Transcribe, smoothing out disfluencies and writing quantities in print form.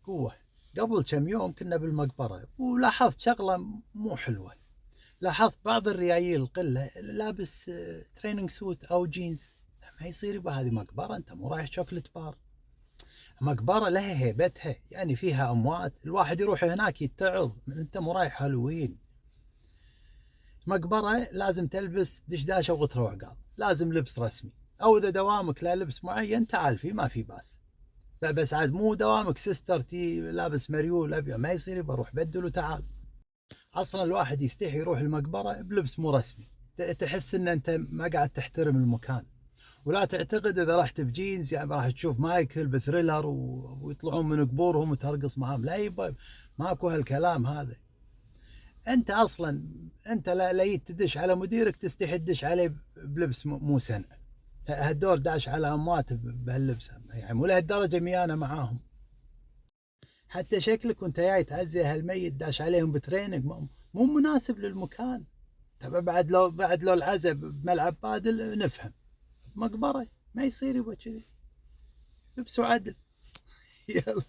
قوة. قبل كم يوم كنا بالمقبرة ولاحظت شغلة مو حلوة. لاحظت بعض الريايل القلة لابس تريننج سوت أو جينز. ما يصير يبقى هذه مقبرة، أنت مو رايح شوكلت بار. مقبرة لها هيبتها، يعني فيها أموات، الواحد يروح هناك يتعظ، أنت مو رايح هالوين. مقبرة لازم تلبس دشداشة وغترة وعقال، لازم لبس رسمي، أو إذا دوامك لا لبس معين تعال فيه ما في باس. لا بس عاد مو دوامك سيستر تي لابس مريول أبيض، ما يصير، يبقى روح بدل وتعال. اصلا الواحد يستحي يروح المقبره بلبس مو رسمي، تحس ان انت ما قاعد تحترم المكان. ولا تعتقد اذا رحت بجينز يعني راح تشوف مايكل بثريلر ويطلعون من قبورهم وترقص معهم، لا يبا، ماكو هالكلام هذا. انت اصلا انت لا تدش على مديرك تستحي تدش عليه بلبس مو سنه. هالدور داش على اموات بهاللبس يعني، مو لهالدرجه ميانه معاهم. حتى شكلك وانت جاي تعزي هالميت داش عليهم بتريننج مو مناسب للمكان. طب بعد لو العزاء بملعب بادل نفهم، مقبره ما يصير يبغى كذي، لبسوا عدل. يلا.